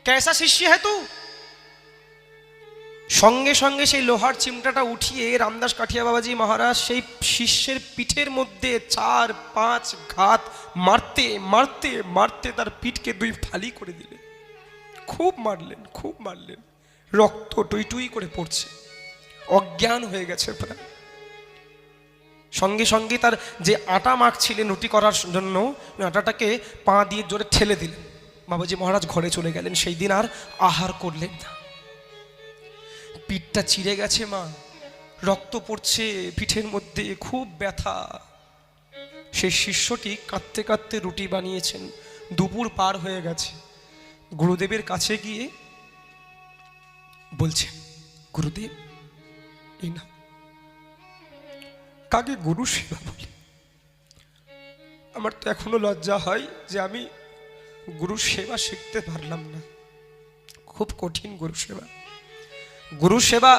कैसा शिष्य है तू? সঙ্গে সঙ্গে সেই লোহার চিমটাটা উঠিয়ে রামদাস কাঠিয়া বাবাজি মহারাজ সেই শিষ্যের পিঠের মধ্যে 4-5 ঘাত মারতে মারতে মারতে তার পিঠকে 2 ফালি করে দিলেন। খুব মারলেন, খুব মারলেন, রক্ত টুই টুই করে পড়ছে, অজ্ঞান হয়ে গেছে প্রায়। সঙ্গে সঙ্গে তার যে আটা মাখছিলেন রুটি করার জন্য, আটাটাকে পা দিয়ে জোরে ঠেলে দিলেন। বাবাজি মহারাজ ঘরে চলে গেলেন। সেই দিন আর আহার করলেন না। পিঠটা চিড়ে গেছে মা, রক্ত পড়ছে পিঠের মধ্যে, খুব ব্যথা। সেই শিষ্যটি কাঁদতে কাঁদতে রুটি বানিয়েছেন। দুপুর পার হয়ে গেছে। গুরুদেবের কাছে গিয়ে বলছেন, গুরুদেব এই না। কাকে গুরু সেবা বলি? আমার তো এখনো লজ্জা হয় যে আমি গুরু সেবা শিখতে পারলাম না। খুব কঠিন গুরু সেবা। গুরু সেবা